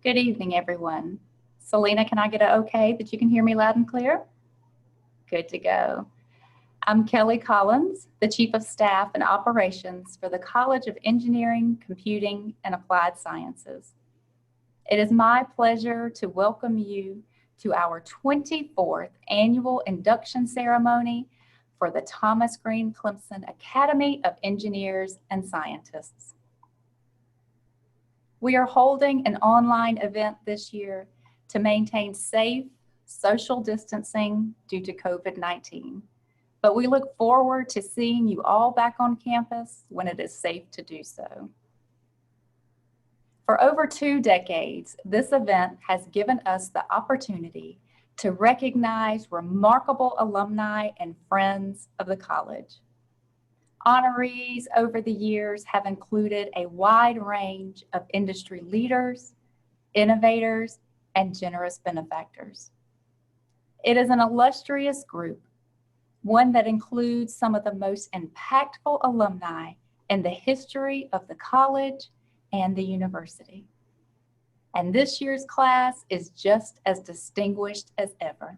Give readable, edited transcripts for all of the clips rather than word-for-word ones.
Good evening, everyone. Selena, can I get an okay that you can hear me loud and clear? Good to go. I'm Kelly Collins, the Chief of Staff and Operations for the College of Engineering, Computing, and Applied Sciences. It is my pleasure to welcome you to our 24th annual induction ceremony for the Thomas Green Clemson Academy of Engineers and Scientists. We are holding an online event this year to maintain safe social distancing due to COVID-19, but we look forward to seeing you all back on campus when it is safe to do so. For over 2 decades, this event has given us the opportunity to recognize remarkable alumni and friends of the college. Honorees over the years have included a wide range of industry leaders, innovators, and generous benefactors. It is an illustrious group, one that includes some of the most impactful alumni in the history of the college and the university. And this year's class is just as distinguished as ever.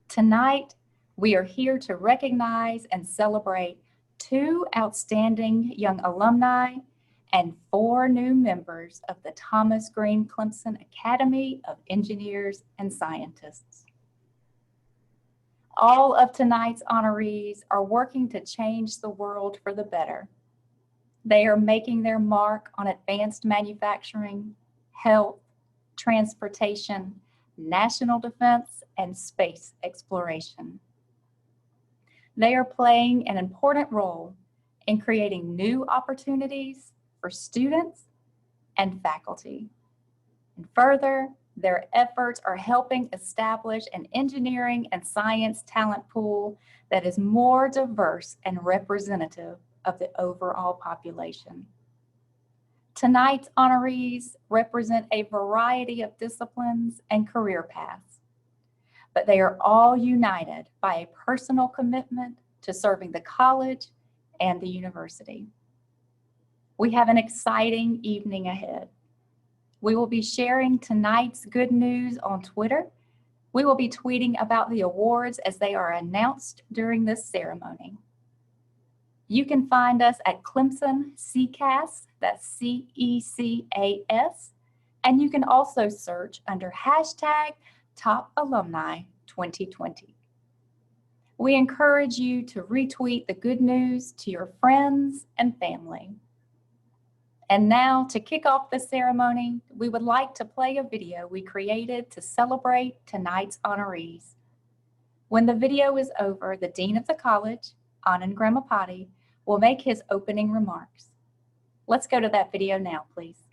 Tonight, we are here to recognize and celebrate 2 outstanding young alumni and 4 new members of the Thomas Green Clemson Academy of Engineers and Scientists. All of tonight's honorees are working to change the world for the better. They are making their mark on advanced manufacturing, health, transportation, national defense, and space exploration. They are playing an important role in creating new opportunities for students and faculty. And further, their efforts are helping establish an engineering and science talent pool that is more diverse and representative of the overall population. Tonight's honorees represent a variety of disciplines and career paths, but they are all united by a personal commitment to serving the college and the university. We have an exciting evening ahead. We will be sharing tonight's good news on Twitter. We will be tweeting about the awards as they are announced during this ceremony. You can find us at Clemson CCAS, that's CECAS, and you can also search under hashtag Top Alumni 2020. We encourage you to retweet the good news to your friends and family. And now, to kick off the ceremony, we would like to play a video we created to celebrate tonight's honorees. When the video is over, the Dean of the College, Anand Gramapati, will make his opening remarks. Let's go to that video now, please.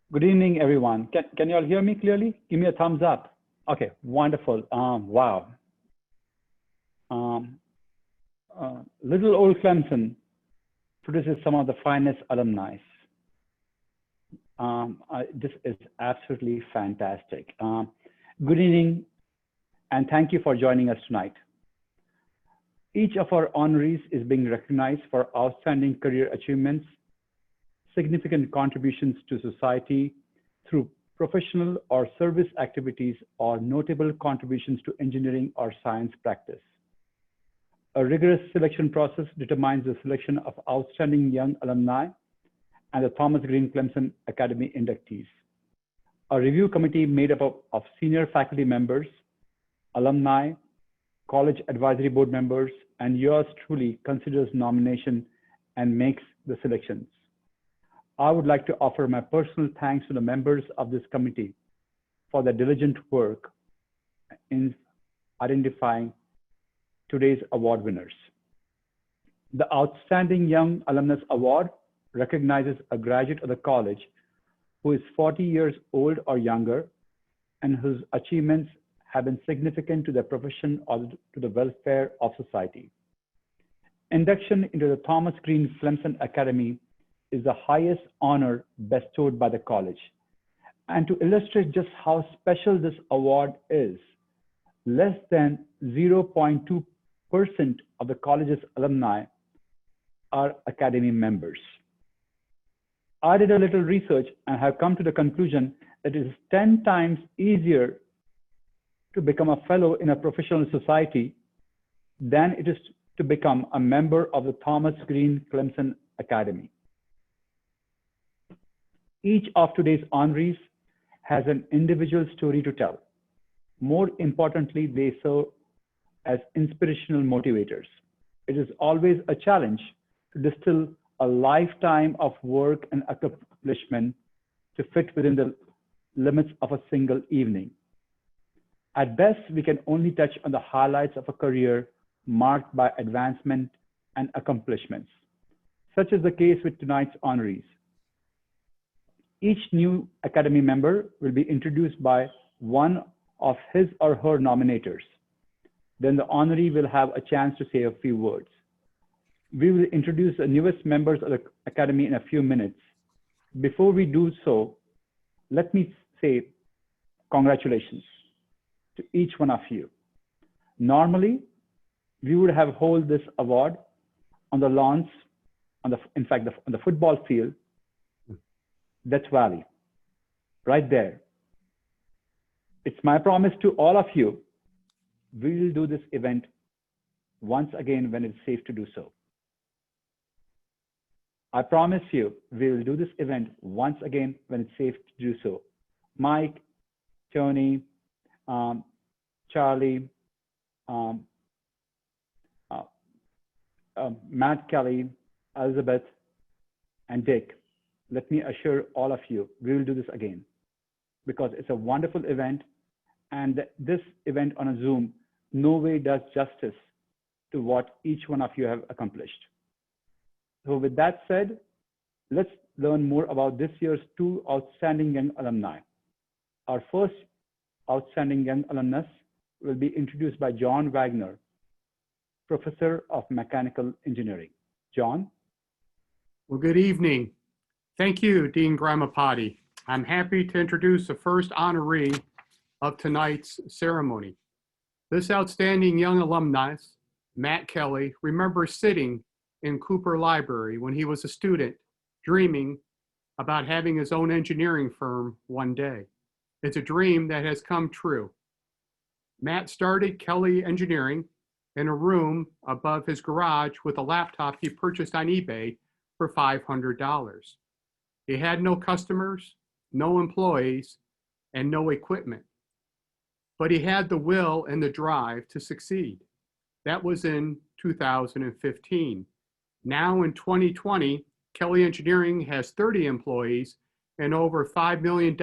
Good evening, everyone. Can you all hear me clearly? Give me a thumbs up. Okay, wonderful. Wow. Um, Little old Clemson produces some of the finest alumni. This is absolutely fantastic. Good evening, and thank you for joining us tonight. Each of our honorees is being recognized for outstanding career achievements, significant contributions to society through professional or service activities, or notable contributions to engineering or science practice. A rigorous selection process determines the selection of outstanding young alumni and the Thomas Green Clemson Academy inductees. A review committee made up of senior faculty members, alumni, college advisory board members, and yours truly considers nomination and makes the selections. I would like to offer my personal thanks to the members of this committee for their diligent work in identifying today's award winners. The Outstanding Young Alumnus Award recognizes a graduate of the college who is 40 years old or younger and whose achievements have been significant to their profession or to the welfare of society. Induction into the Thomas Green Clemson Academy is the highest honor bestowed by the college. And to illustrate just how special this award is, less than 0.2% of the college's alumni are Academy members. I did a little research and have come to the conclusion that it is 10 times easier to become a fellow in a professional society than it is to become a member of the Thomas Green Clemson Academy. Each of today's honorees has an individual story to tell. More importantly, they serve as inspirational motivators. It is always a challenge to distill a lifetime of work and accomplishment to fit within the limits of a single evening. At best, we can only touch on the highlights of a career marked by advancement and accomplishments. Such is the case with tonight's honorees. Each new Academy member will be introduced by one of his or her nominators. Then the honoree will have a chance to say a few words. We will introduce the newest members of the Academy in a few minutes. Before we do so, let me say congratulations to each one of you. Normally, we would have held this award on the lawns, on the football field, Death Valley, right there. It's my promise to all of you, we will do this event once again when it's safe to do so. I promise you, we will do this event once again when it's safe to do so. Mike, Tony, Charlie, Matt, Kelley, Elizabeth, and Dick. Let me assure all of you, we will do this again because it's a wonderful event, and this event on a Zoom no way does justice to what each one of you have accomplished. So with that said, let's learn more about this year's two outstanding young alumni. Our first outstanding young alumnus will be introduced by John Wagner, Professor of Mechanical Engineering. John? Well, good evening. Thank you, Dean Gramapati. I'm happy to introduce the first honoree of tonight's ceremony. This outstanding young alumnus, Matt Kelley, remembers sitting in Cooper Library when he was a student, dreaming about having his own engineering firm one day. It's a dream that has come true. Matt started Kelley Engineering in a room above his garage with a laptop he purchased on eBay for $500. He had no customers, no employees, and no equipment. But he had the will and the drive to succeed. That was in 2015. Now in 2020, Kelley Engineering has 30 employees and over $5 million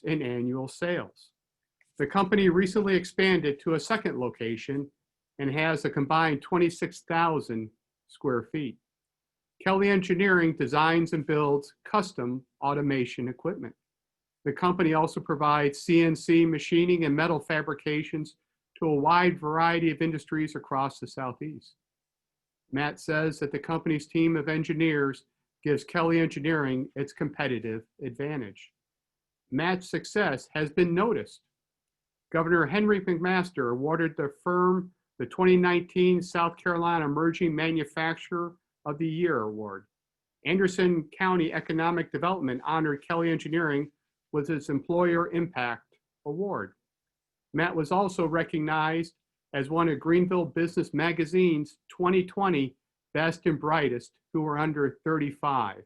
in annual sales. The company recently expanded to a second location and has a combined 26,000 square feet. Kelley Engineering designs and builds custom automation equipment. The company also provides CNC machining and metal fabrications to a wide variety of industries across the Southeast. Matt says that the company's team of engineers gives Kelley Engineering its competitive advantage. Matt's success has been noticed. Governor Henry McMaster awarded the firm the 2019 South Carolina Emerging Manufacturer of the Year Award. Anderson County Economic Development honored Kelley Engineering with its Employer Impact Award. Matt was also recognized as one of Greenville Business Magazine's 2020 Best and Brightest who were under 35.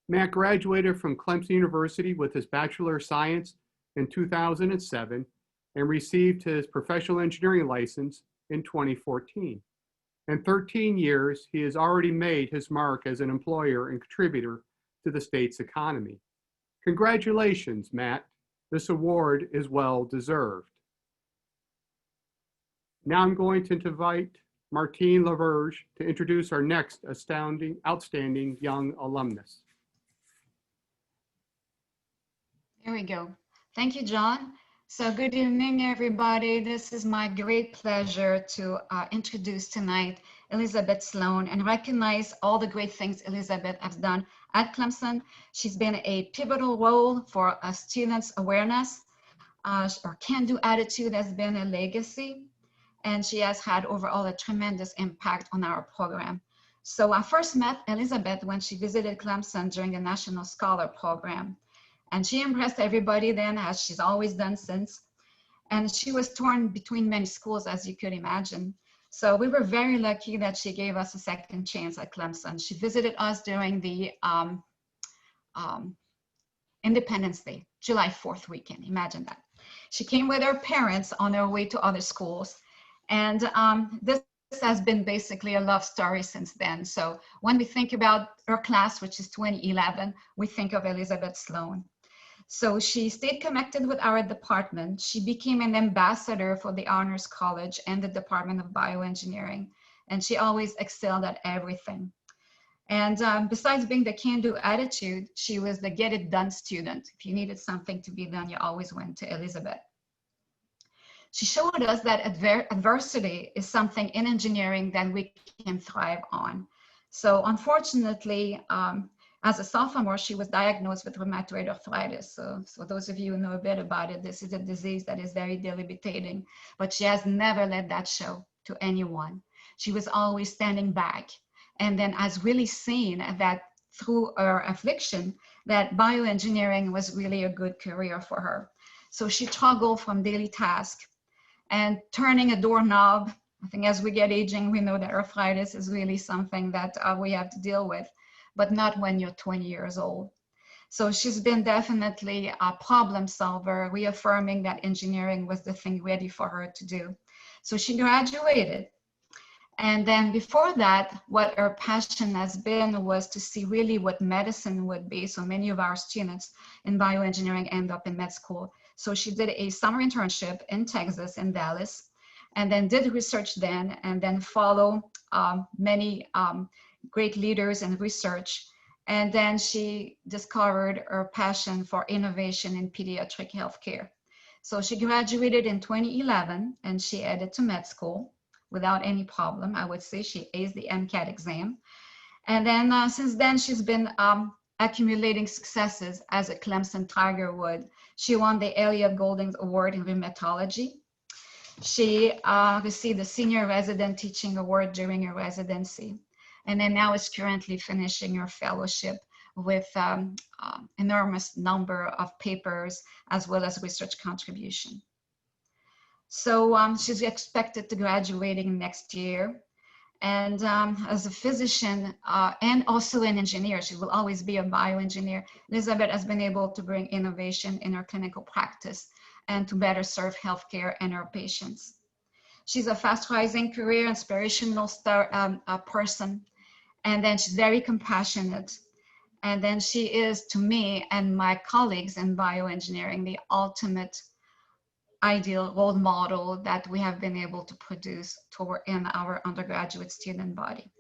Matt graduated from Clemson University with his Bachelor of Science in 2007 and received his professional engineering license in 2014. In 13 years, he has already made his mark as an employer and contributor to the state's economy. Congratulations, Matt. This award is well deserved. Now I'm going to invite Martine Laverge to introduce our next outstanding young alumnus. Here we go. Thank you, John. So good evening, everybody. This is my great pleasure to introduce tonight Elizabeth Sloan and recognize all the great things Elizabeth has done at Clemson. She's been a pivotal role for students' awareness. Her can-do attitude has been a legacy, and she has had overall a tremendous impact on our program. So I first met Elizabeth when she visited Clemson during the National Scholar Program. And she impressed everybody then, as she's always done since. And she was torn between many schools, as you could imagine. So we were very lucky that she gave us a second chance at Clemson. She visited us during the Independence Day, July 4th weekend, imagine that. She came with her parents on their way to other schools. And this has been basically a love story since then. So when we think about her class, which is 2011, we think of Elizabeth Sloan. So she stayed connected with our department. She became an ambassador for the Honors College and the Department of Bioengineering, and she always excelled at everything. And besides being the can-do attitude, she was the get-it-done student. If you needed something to be done, you always went to Elizabeth. She showed us that adversity is something in engineering that we can thrive on. So unfortunately, as a sophomore, she was diagnosed with rheumatoid arthritis. So those of you who know a bit about it, this is a disease that is very debilitating, but she has never let that show to anyone. She was always standing back, and then has really seen that through her affliction, that bioengineering was really a good career for her. So she toggled from daily tasks and turning a doorknob. I think as we get aging, we know that arthritis is really something that we have to deal with, but not when you're 20 years old. So she's been definitely a problem solver, reaffirming that engineering was the thing ready for her to do. So she graduated. And then before that, what her passion has been was to see really what medicine would be. So many of our students in bioengineering end up in med school. So she did a summer internship in Texas, in Dallas, and then did research then, and then follow many great leaders in research. And then she discovered her passion for innovation in pediatric healthcare. So she graduated in 2011, and she headed to med school without any problem. I would say she aced the MCAT exam. And then since then, she's been accumulating successes as a Clemson Tiger would. She won the Elliott Golding Award in Rheumatology. She received the Senior Resident Teaching Award during her residency. And then now is currently finishing her fellowship with enormous number of papers as well as research contribution. So she's expected to graduating next year. And as a physician and also an engineer, she will always be a bioengineer. Elizabeth has been able to bring innovation in her clinical practice and to better serve healthcare and her patients. She's a fast-rising career, inspirational person. And then she's very compassionate. And then she is, to me and my colleagues in bioengineering, the ultimate ideal role model that we have been able to produce in our undergraduate student body.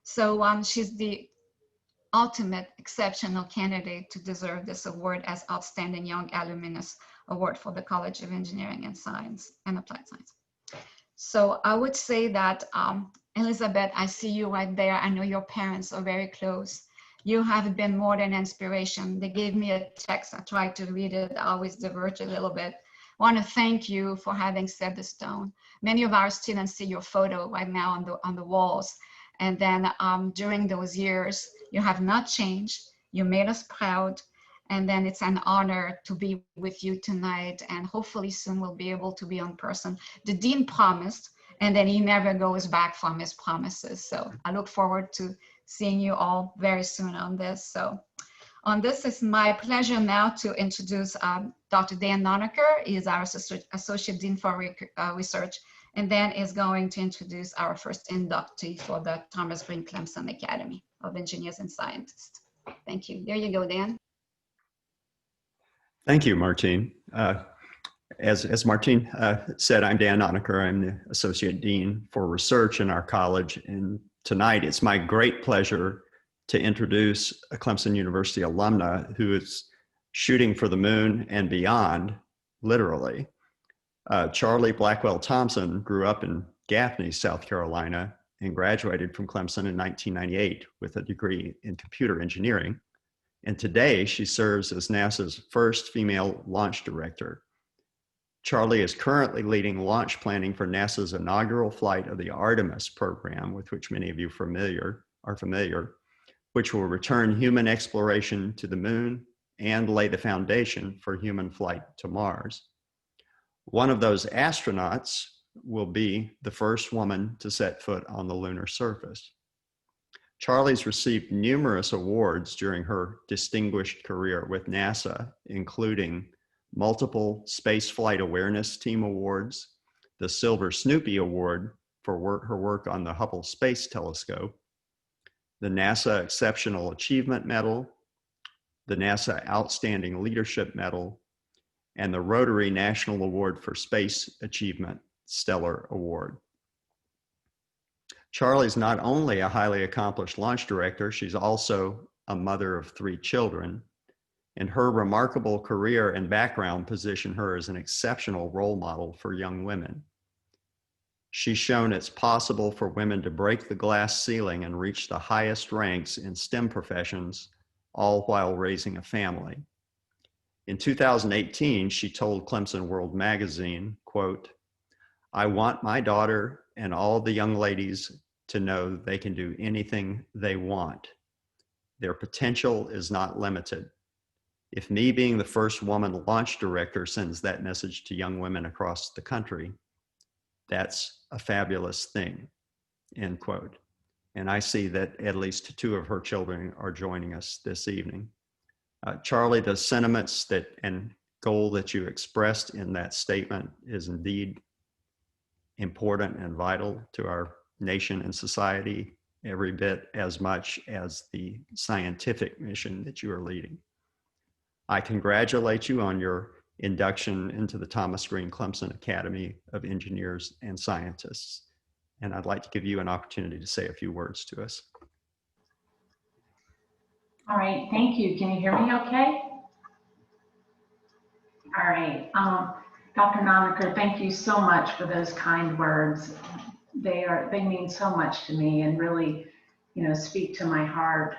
So she's the ultimate exceptional candidate to deserve this award as Outstanding Young Alumnus Award for the College of Engineering and Science and Applied Science. So I would say that, Elizabeth, I see you right there. I know your parents are very close. You have been more than inspiration. They gave me a text. I tried to read it. I always diverge a little bit. I want to thank you for having set the stone. Many of our students see your photo right now on the walls. And then during those years, you have not changed. You made us proud. And then it's an honor to be with you tonight. And hopefully soon we'll be able to be in person. The dean promised, and then he never goes back from his promises. So I look forward to seeing you all very soon on this. So on this, it's my pleasure now to introduce Dr. Dan Nonaker. He is our Associate Dean for Research, and then is going to introduce our first inductee for the Thomas Green Clemson Academy of Engineers and Scientists. Thank you. There you go, Dan. Thank you, Martine. As Martine said, I'm Dan Nonaker. I'm the Associate Dean for Research in our college. And tonight, it's my great pleasure to introduce a Clemson University alumna who is shooting for the moon and beyond, literally. Charlie Blackwell-Thompson grew up in Gaffney, South Carolina, and graduated from Clemson in 1998 with a degree in computer engineering. And today she serves as NASA's first female launch director. Charlie is currently leading launch planning for NASA's inaugural flight of the Artemis program, with which many of you are familiar, which will return human exploration to the moon and lay the foundation for human flight to Mars. One of those astronauts will be the first woman to set foot on the lunar surface. Charlie's received numerous awards during her distinguished career with NASA, including multiple Space Flight Awareness Team Awards, the Silver Snoopy Award for her work on the Hubble Space Telescope, the NASA Exceptional Achievement Medal, the NASA Outstanding Leadership Medal, and the Rotary National Award for Space Achievement Stellar Award. Charlie's not only a highly accomplished launch director, she's also a mother of 3 children, and her remarkable career and background position her as an exceptional role model for young women. She's shown it's possible for women to break the glass ceiling and reach the highest ranks in STEM professions, all while raising a family. In 2018, she told Clemson World Magazine, quote, "I want my daughter and all the young ladies to know they can do anything they want. Their potential is not limited. If me being the first woman launch director sends that message to young women across the country, that's a fabulous thing," end quote. And I see that at least 2 of her children are joining us this evening. Charlie, the sentiments and goal that you expressed in that statement is indeed important and vital to our nation and society, every bit as much as the scientific mission that you are leading. I congratulate you on your induction into the Thomas Green Clemson Academy of Engineers and Scientists. And I'd like to give you an opportunity to say a few words to us. All right, thank you. Can you hear me okay? All right, Dr. Nonaker, thank you so much for those kind words. They mean so much to me and really, speak to my heart.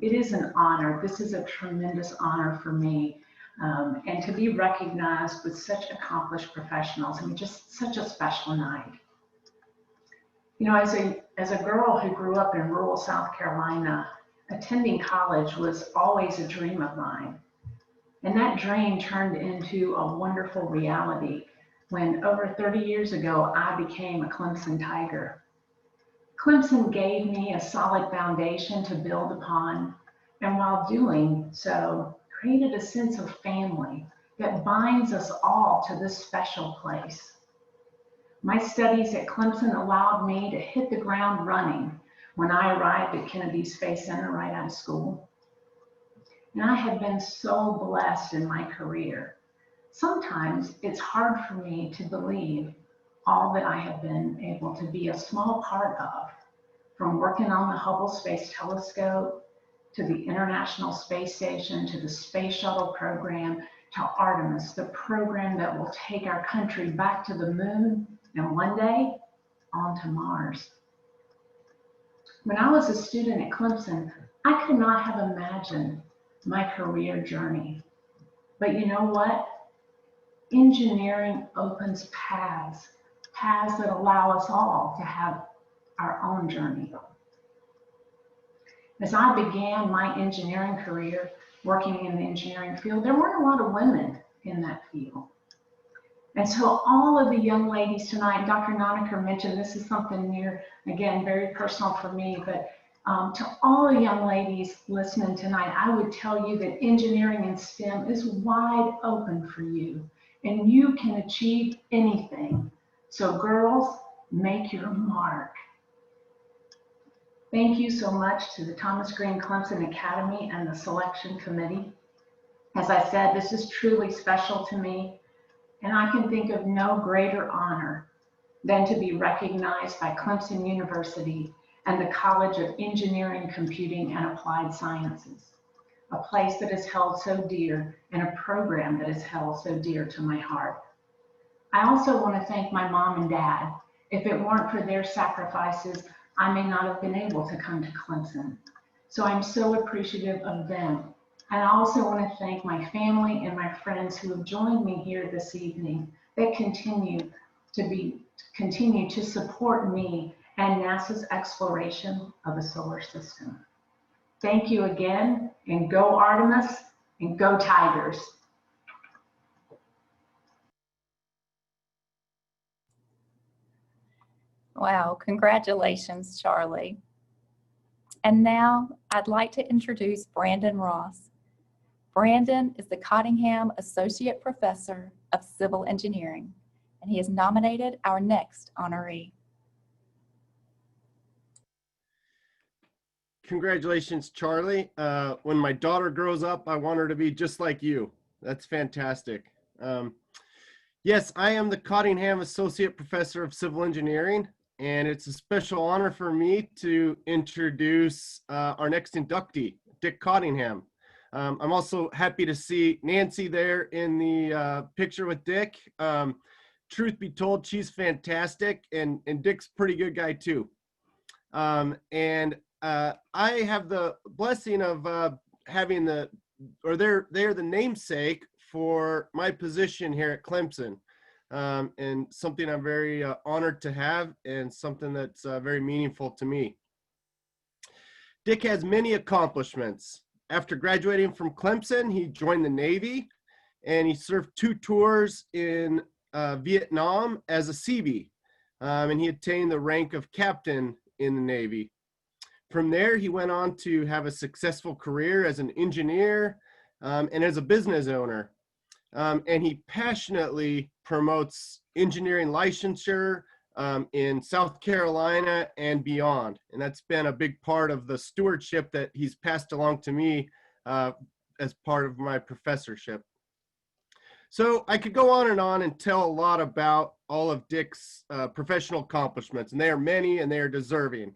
It is an honor. This is a tremendous honor for me. And to be recognized with such accomplished professionals, just such a special night. As a girl who grew up in rural South Carolina, attending college was always a dream of mine. And that dream turned into a wonderful reality when over 30 years ago, I became a Clemson Tiger. Clemson gave me a solid foundation to build upon, and while doing so, created a sense of family that binds us all to this special place. My studies at Clemson allowed me to hit the ground running when I arrived at Kennedy Space Center right out of school. And I have been so blessed in my career. Sometimes it's hard for me to believe all that I have been able to be a small part of, from working on the Hubble Space Telescope to the International Space Station, to the Space Shuttle program, to Artemis, the program that will take our country back to the moon and one day onto Mars. When I was a student at Clemson, I could not have imagined my career journey. But you know what? Engineering opens paths that allow us all to have our own journey. As I began my engineering career, working in the engineering field, there weren't a lot of women in that field. And so all of the young ladies tonight, Dr. Nonaker mentioned this is something near, again, very personal for me, but to all the young ladies listening tonight, I would tell you that engineering and STEM is wide open for you, and you can achieve anything. So girls, make your mark. Thank you so much to the Thomas Green Clemson Academy and the selection committee. As I said, this is truly special to me, and I can think of no greater honor than to be recognized by Clemson University and the College of Engineering, Computing, and Applied Sciences, a place that is held so dear and a program that is held so dear to my heart. I also want to thank my mom and dad. If it weren't for their sacrifices, I may not have been able to come to Clemson. So I'm so appreciative of them. And I also want to thank my family and my friends who have joined me here this evening that continue to support me and NASA's exploration of the solar system. Thank you again, and go Artemis, and go Tigers. Wow, congratulations, Charlie. And now I'd like to introduce Brandon Ross. Brandon is the Cottingham Associate Professor of Civil Engineering, and he has nominated our next honoree. Congratulations, Charlie. When my daughter grows up, I want her to be just like you. That's fantastic. Yes, I am the Cottingham Associate Professor of Civil Engineering, and it's a special honor for me to introduce our next inductee, Dick Cottingham. I'm also happy to see Nancy there in the picture with Dick. Truth be told, she's fantastic, and Dick's a pretty good guy too. I have the blessing of having they're the namesake for my position here at Clemson, and something I'm very honored to have, and something that's very meaningful to me. Dick has many accomplishments. After graduating from Clemson, he joined the Navy, and he served 2 tours in Vietnam as a Seabee, and he attained the rank of captain in the Navy. From there, he went on to have a successful career as an engineer and as a business owner. And he passionately promotes engineering licensure in South Carolina and beyond. And that's been a big part of the stewardship that he's passed along to me as part of my professorship. So I could go on and tell a lot about all of Dick's professional accomplishments, and they are many and they are deserving.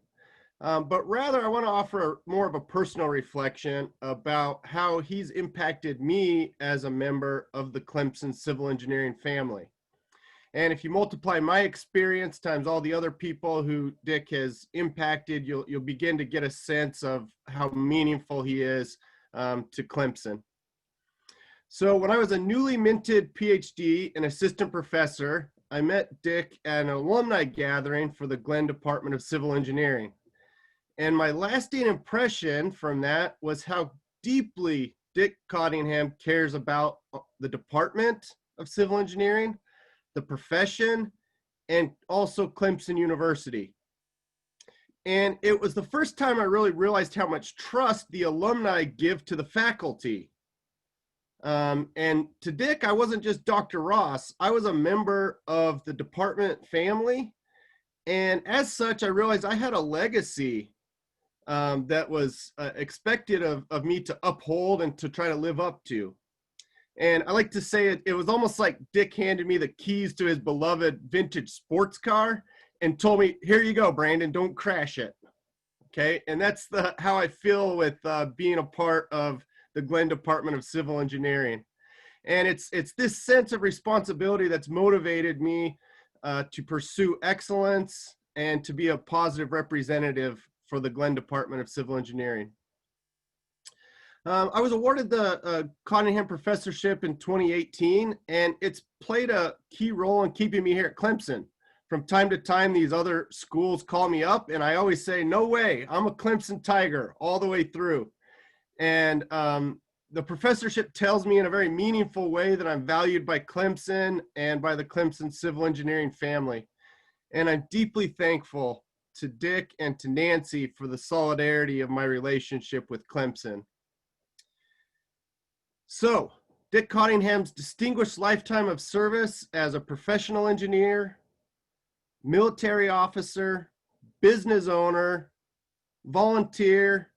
But rather, I want to offer more of a personal reflection about how he's impacted me as a member of the Clemson civil engineering family. And if you multiply my experience times all the other people who Dick has impacted, you'll begin to get a sense of how meaningful he is to Clemson. So when I was a newly minted PhD and assistant professor, I met Dick at an alumni gathering for the Glenn Department of Civil Engineering. And my lasting impression from that was how deeply Dick Cottingham cares about the Department of Civil Engineering, the profession, and also Clemson University. And it was the first time I really realized how much trust the alumni give to the faculty. And to Dick, I wasn't just Dr. Ross, I was a member of the department family. And as such, I realized I had a legacy that was expected of me to uphold and to try to live up to. And I like to say it was almost like Dick handed me the keys to his beloved vintage sports car and told me, here you go, Brandon, don't crash it. Okay, and that's how I feel with being a part of the Glenn Department of Civil Engineering. And it's this sense of responsibility that's motivated me to pursue excellence and to be a positive representative for the Glenn Department of Civil Engineering. I was awarded the Cottingham professorship in 2018, and it's played a key role in keeping me here at Clemson. From time to time, these other schools call me up, and I always say, no way, I'm a Clemson Tiger all the way through. And the professorship tells me in a very meaningful way that I'm valued by Clemson and by the Clemson civil engineering family. And I'm deeply thankful to Dick and to Nancy for the solidarity of my relationship with Clemson. So, Dick Cottingham's distinguished lifetime of service as a professional engineer, military officer, business owner, volunteer,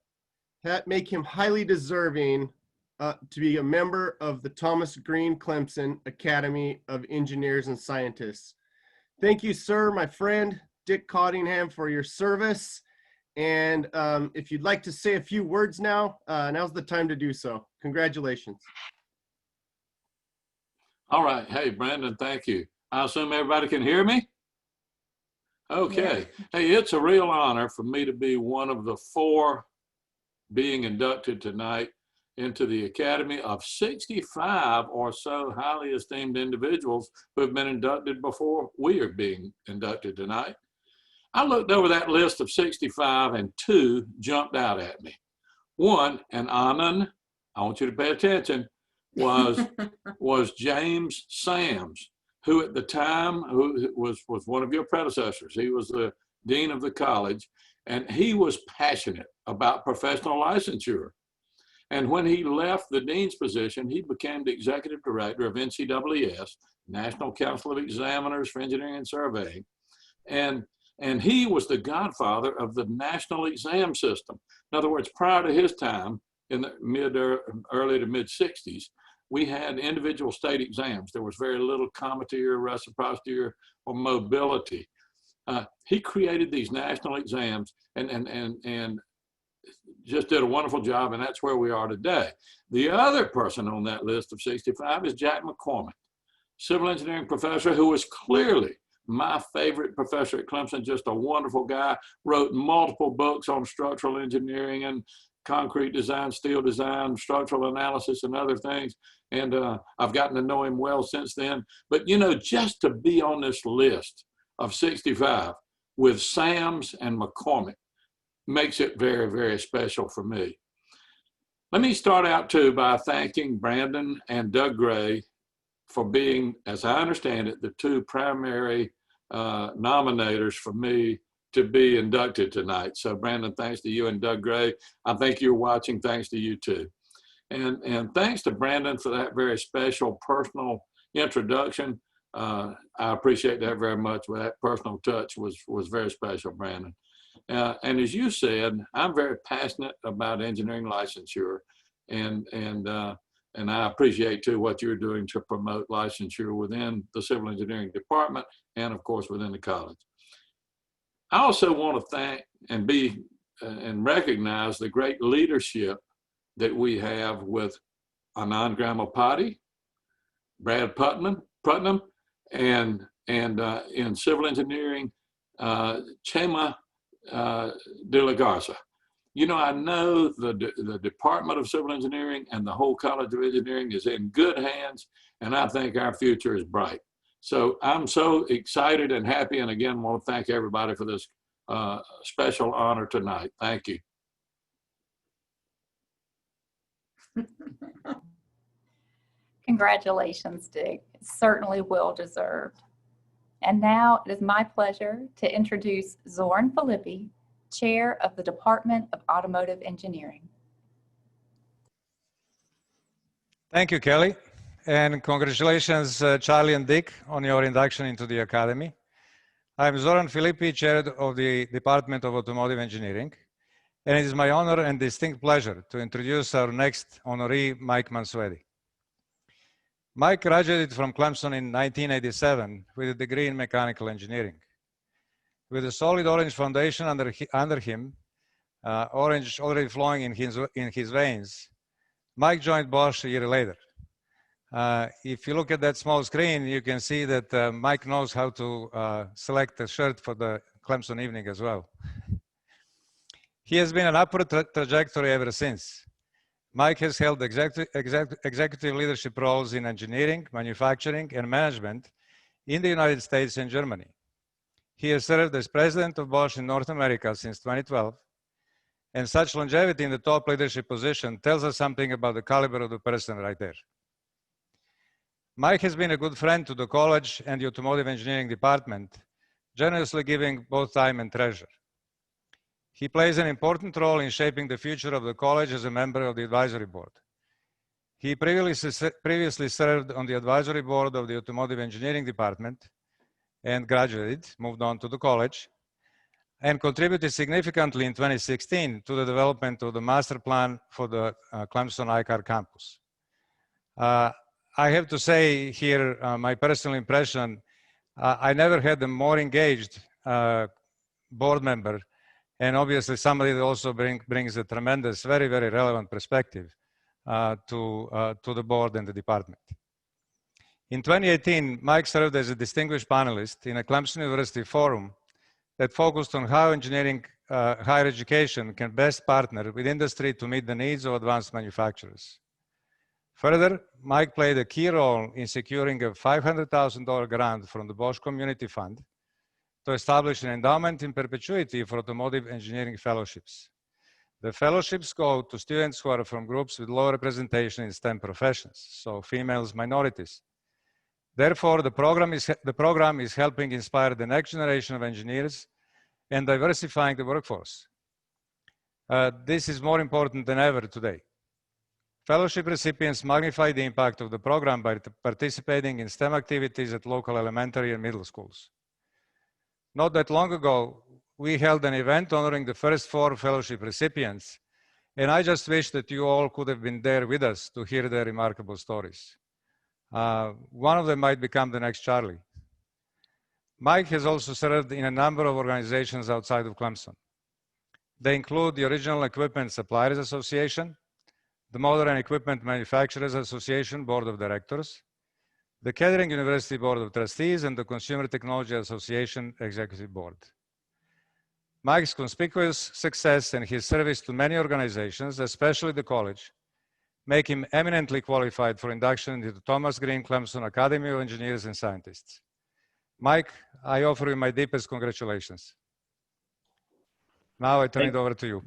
make him highly deserving to be a member of the Thomas Green Clemson Academy of Engineers and Scientists. Thank you, sir, my friend, Dick Cottingham, for your service. And if you'd like to say a few words now, now's the time to do so. Congratulations. All right. Hey, Brandon, thank you. I assume everybody can hear me? Okay. Yeah. Hey, it's a real honor for me to be one of the 4 being inducted tonight into the Academy of 65 or so highly esteemed individuals who have been inducted before we are being inducted tonight. I looked over that list of 65 and 2 jumped out at me. One, and Anand, I want you to pay attention, was James Sams, who at the time was one of your predecessors. He was the dean of the college, and he was passionate about professional licensure. And when he left the dean's position, he became the executive director of NCEES, National Council of Examiners for Engineering and Surveying. And he was the godfather of the national exam system. In other words, prior to his time, in the early to mid 60s, we had individual state exams. There was very little comity or reciprocity or mobility. He created these national exams and just did a wonderful job, and that's where we are today. The other person on that list of 65 is Jack McCormick, civil engineering professor who was clearly my favorite professor at Clemson, just a wonderful guy, wrote multiple books on structural engineering and concrete design, steel design, structural analysis, and other things. And I've gotten to know him well since then. But, you know, just to be on this list of 65 with Sams and McCormick makes it very, very special for me. Let me start out, too, by thanking Brandon and Doug Gray for being, as I understand it, the 2 primary nominators for me to be inducted tonight. So Brandon, thanks to you, and Doug Gray, I think you're watching, thanks to you too. And thanks to Brandon for that very special personal introduction. I appreciate that very much. That personal touch was very special, Brandon. And as you said, I'm very passionate about engineering licensure, and I appreciate too what you're doing to promote licensure within the civil engineering department and of course within the college. I also want to thank and recognize the great leadership that we have with Anand Gramapati, Brad Putnam, and in civil engineering, Chema de la Garza. You know, I know the Department of Civil Engineering and the whole College of Engineering is in good hands, and I think our future is bright. So I'm so excited and happy, and again, want to thank everybody for this special honor tonight. Thank you. Congratulations, Dick. It's certainly well deserved. And now it is my pleasure to introduce Zorn Filippi, Chair of the Department of Automotive Engineering. Thank you, Kelley. And congratulations, Charlie and Dick, on your induction into the Academy. I'm Zoran Filippi, Chair of the Department of Automotive Engineering. And it is my honor and distinct pleasure to introduce our next honoree, Mike Mansuetti. Mike graduated from Clemson in 1987 with a degree in mechanical engineering. With a solid orange foundation under him, orange already flowing in his veins, Mike joined Bosch a year later. If you look at that small screen, you can see that Mike knows how to select a shirt for the Clemson evening as well. He has been an upward trajectory ever since. Mike has held executive leadership roles in engineering, manufacturing, and management in the United States and Germany. He has served as president of Bosch in North America since 2012, and such longevity in the top leadership position tells us something about the caliber of the person right there. Mike has been a good friend to the college and the automotive engineering department, generously giving both time and treasure. He plays an important role in shaping the future of the college as a member of the advisory board. He previously served on the advisory board of the automotive engineering department and graduated, moved on to the college, and contributed significantly in 2016 to the development of the master plan for the Clemson iCar campus. I have to say here, my personal impression, I never had a more engaged board member, and obviously somebody that also brings a tremendous, very, very relevant perspective to the board and the department. In 2018, Mike served as a distinguished panelist in a Clemson University forum that focused on how engineering higher education can best partner with industry to meet the needs of advanced manufacturers. Further, Mike played a key role in securing a $500,000 grant from the Bosch Community Fund to establish an endowment in perpetuity for automotive engineering fellowships. The fellowships go to students who are from groups with low representation in STEM professions, so females, minorities. Therefore, the program is helping inspire the next generation of engineers and diversifying the workforce. This is more important than ever today. Fellowship recipients magnify the impact of the program by participating in STEM activities at local elementary and middle schools. Not that long ago, we held an event honoring the first 4 fellowship recipients, and I just wish that you all could have been there with us to hear their remarkable stories. One of them might become the next Charlie. Mike has also served in a number of organizations outside of Clemson. They include the Original Equipment Suppliers Association, the Modern Equipment Manufacturers Association Board of Directors, the Kettering University Board of Trustees, and the Consumer Technology Association Executive Board. Mike's conspicuous success and his service to many organizations, especially the college, make him eminently qualified for induction into the Thomas Green Clemson Academy of Engineers and Scientists. Mike, I offer you my deepest congratulations. Now I turn it over to you.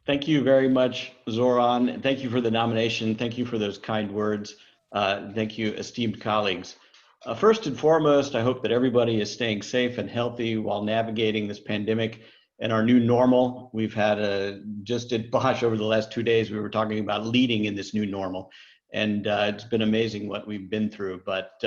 Thank you very much, Zoran. Thank you for the nomination. Thank you for those kind words. Thank you, esteemed colleagues. First and foremost, I hope that everybody is staying safe and healthy while navigating this pandemic and our new normal. We've had just at Bosch over the last 2 days, we were talking about leading in this new normal. And it's been amazing what we've been through. But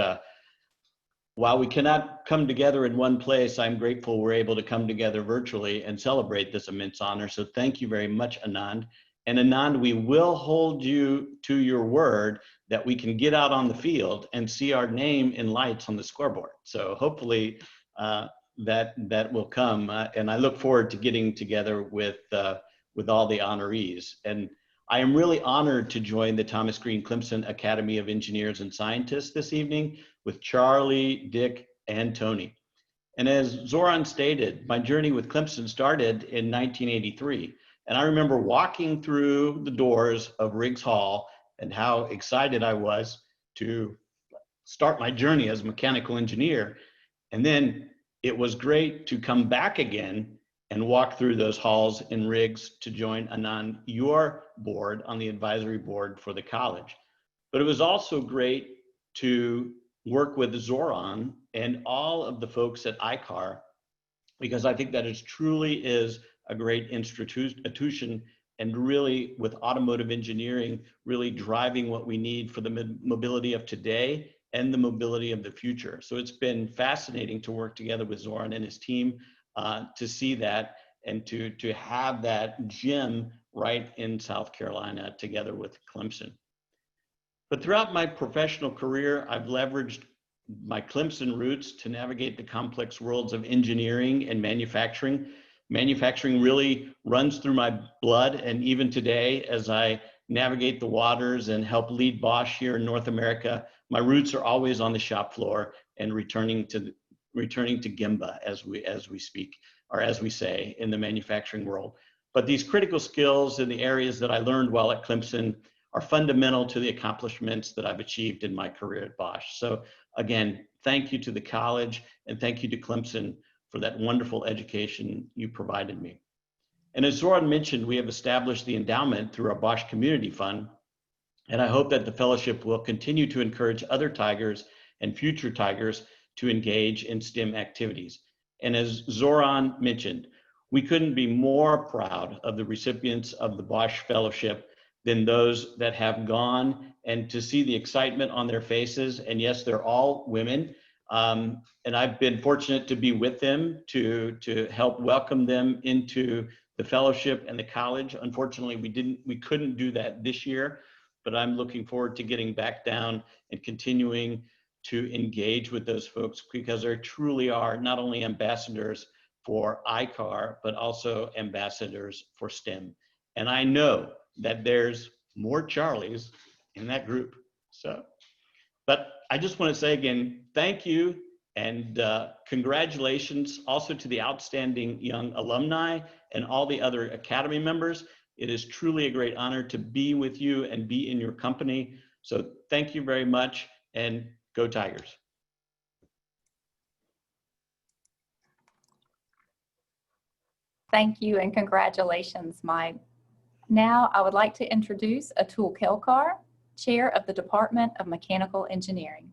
while we cannot come together in one place, I'm grateful we're able to come together virtually and celebrate this immense honor. So thank you very much, Anand. And Anand, we will hold you to your word that we can get out on the field and see our name in lights on the scoreboard. So hopefully that will come. And I look forward to getting together with all the honorees. And I am really honored to join the Thomas Green Clemson Academy of Engineers and Scientists this evening with Charlie, Dick, and Tony. And as Zoran stated, my journey with Clemson started in 1983. And I remember walking through the doors of Riggs Hall and how excited I was to start my journey as a mechanical engineer. And then it was great to come back again and walk through those halls in Riggs to join Anand, your board on the advisory board for the college. But it was also great to work with Zoran and all of the folks at iCar, because I think that it truly is a great institution and really with automotive engineering, really driving what we need for the mobility of today and the mobility of the future. So it's been fascinating to work together with Zoran and his team to see that and to have that gym right in South Carolina together with Clemson. But throughout my professional career, I've leveraged my Clemson roots to navigate the complex worlds of engineering and manufacturing, Manufacturing really runs through my blood, and even today, as I navigate the waters and help lead Bosch here in North America, my roots are always on the shop floor and returning to Gemba, as we speak, or as we say in the manufacturing world. But these critical skills in the areas that I learned while at Clemson are fundamental to the accomplishments that I've achieved in my career at Bosch. So again, thank you to the college and thank you to Clemson for that wonderful education you provided me. And as Zoran mentioned, we have established the endowment through our Bosch Community Fund, and I hope that the fellowship will continue to encourage other Tigers and future Tigers to engage in STEM activities. And as Zoran mentioned, we couldn't be more proud of the recipients of the Bosch Fellowship than those that have gone, and to see the excitement on their faces. And yes, they're all women. And I've been fortunate to be with them to help welcome them into the fellowship and the college. Unfortunately, we couldn't do that this year, but I'm looking forward to getting back down and continuing to engage with those folks, because they truly are not only ambassadors for ICAR, but also ambassadors for STEM. And I know that there's more Charlies in that group. So, but I just want to say again, thank you, and congratulations also to the Outstanding Young Alumni and all the other Academy members. It is truly a great honor to be with you and be in your company. So thank you very much, and go Tigers. Thank you and congratulations, Mike. Now I would like to introduce Atul Kelkar, Chair of the Department of Mechanical Engineering.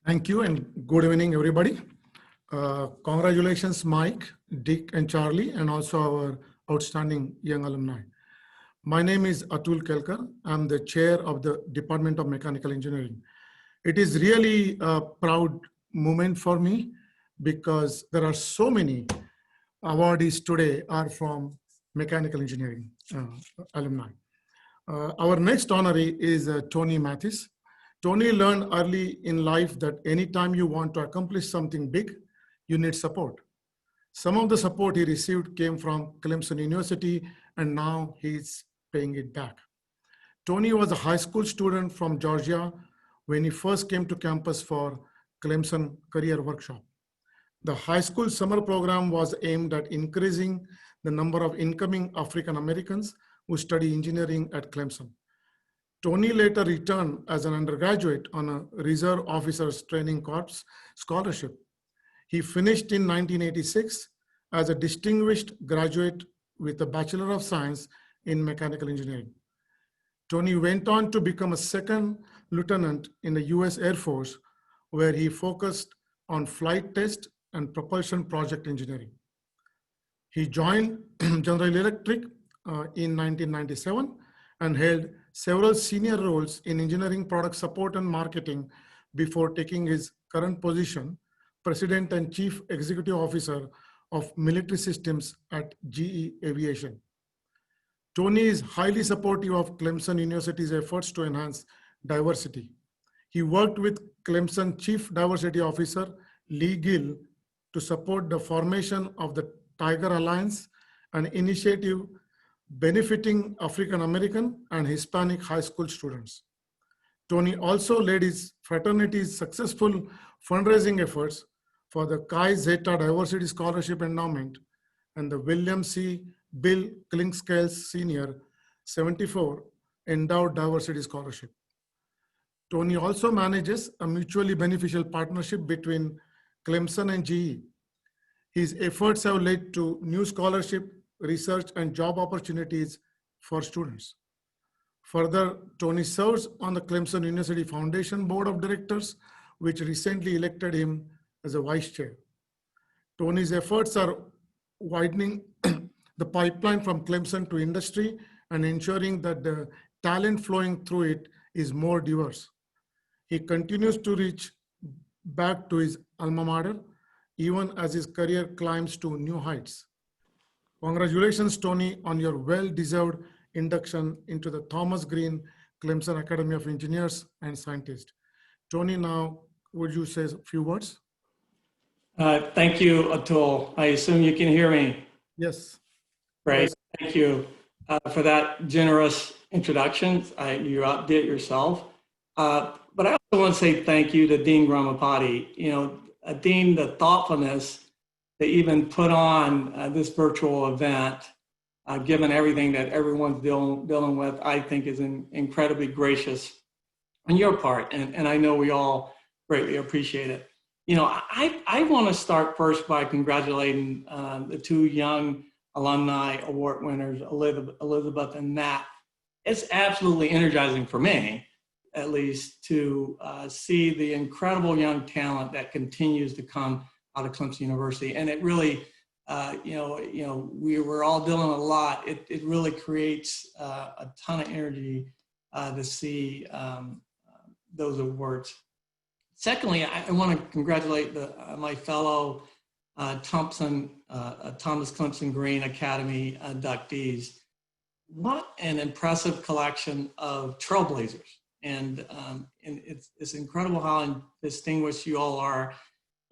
Thank you and good evening, everybody. Congratulations, Mike, Dick, and Charlie, and also our Outstanding Young Alumni. My name is Atul Kelkar. I'm the Chair of the Department of Mechanical Engineering. It is really a proud moment for me because there are so many awardees today are from mechanical engineering alumni. Our next honoree is Tony Mathis. Tony learned early in life that anytime you want to accomplish something big, you need support. Some of the support he received came from Clemson University, and now he's paying it back. Tony was a high school student from Georgia when he first came to campus for Clemson Career Workshop. The high school summer program was aimed at increasing the number of incoming African Americans who study engineering at Clemson. Tony later returned as an undergraduate on a Reserve Officers Training Corps scholarship. He finished in 1986 as a distinguished graduate with a Bachelor of Science in Mechanical Engineering. Tony went on to become a second lieutenant in the US Air Force, where he focused on flight test and propulsion project engineering. He joined General Electric in 1997 and held several senior roles in engineering product support and marketing before taking his current position, President and Chief Executive Officer of Military Systems at GE Aviation. Tony is highly supportive of Clemson University's efforts to enhance diversity. He worked with Clemson Chief Diversity Officer Lee Gill to support the formation of the Tiger Alliance, an initiative benefiting African American and Hispanic high school students. Tony also led his fraternity's successful fundraising efforts for the Chi Zeta Diversity Scholarship Endowment and the William C. Bill Klinkscales Sr. 74 Endowed Diversity Scholarship. Tony also manages a mutually beneficial partnership between Clemson and GE. His efforts have led to new scholarship, research, and job opportunities for students. Further, Tony serves on the Clemson University Foundation Board of Directors, which recently elected him as a vice chair. Tony's efforts are widening the pipeline from Clemson to industry and ensuring that the talent flowing through it is more diverse. He continues to reach back to his alma mater, even as his career climbs to new heights. Congratulations, Tony, on your well-deserved induction into the Thomas Green Clemson Academy of Engineers and Scientists. Tony, now, would you say a few words? Thank you, Atul. I assume you can hear me. Yes. Great. Thank you for that generous introduction. You outdid yourself. But I also want to say thank you to Dean Gramapati. You know, Dean, the thoughtfulness to even put on this virtual event, given everything that everyone's dealing with, I think is incredibly gracious on your part. And I know we all greatly appreciate it. You know, I want to start first by congratulating the two young alumni award winners, Elizabeth and Matt. It's absolutely energizing for me, at least, to see the incredible young talent that continues to come out of Clemson University. And it really, we were all dealing with a lot. It really creates a ton of energy to see those awards. Secondly, I want to congratulate my fellow Thomas Clemson Green Academy inductees. What an impressive collection of trailblazers. And it's incredible how distinguished you all are.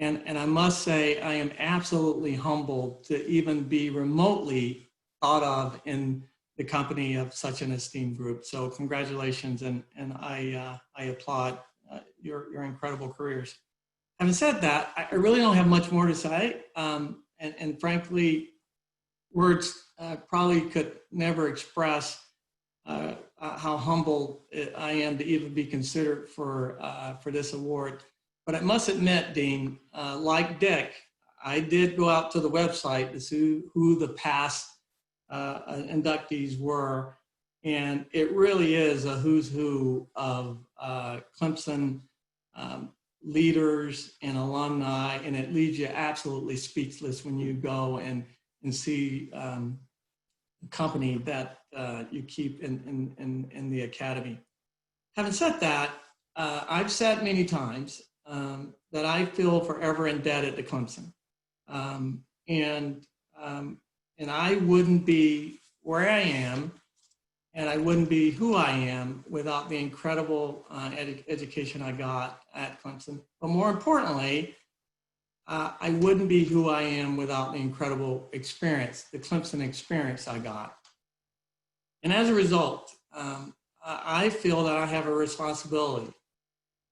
And I must say, I am absolutely humbled to even be remotely thought of in the company of such an esteemed group. So congratulations, and I applaud your incredible careers. Having said that, I really don't have much more to say. And frankly, words probably could never express how humbled I am to even be considered for this award. But I must admit, Dean, like Dick, I did go out to the website to see who the past inductees were. And it really is a who's who of Clemson leaders and alumni, and it leaves you absolutely speechless when you go and see the company that you keep in the academy. Having said that, I've said many times that I feel forever indebted to Clemson, and I wouldn't be where I am, and I wouldn't be who I am without the incredible education I got at Clemson. But more importantly, I wouldn't be who I am without the incredible experience, the Clemson experience I got. And as a result, I feel that I have a responsibility,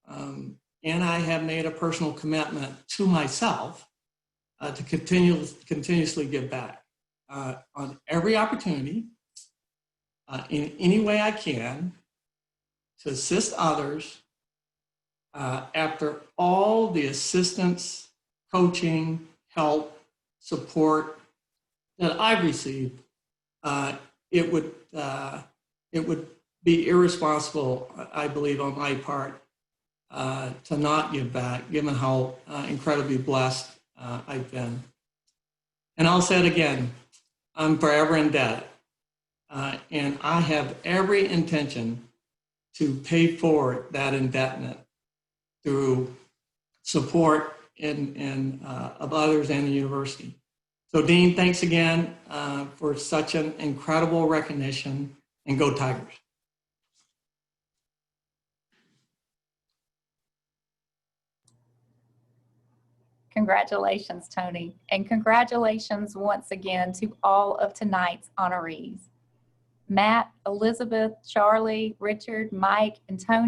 and I have made a personal commitment to myself to continuously give back on every opportunity, in any way I can, to assist others after all the assistance, coaching, help, support that I've received. It would be irresponsible, I believe, on my part to not give back, given how incredibly blessed I've been. And I'll say it again, I'm forever indebted. And I have every intention to pay forward that indebtedness through support of others and the university. So Dean, thanks again for such an incredible recognition, and go Tigers. Congratulations, Tony. And congratulations once again to all of tonight's honorees. Matt, Elizabeth, Charlie, Richard, Mike, and Tony.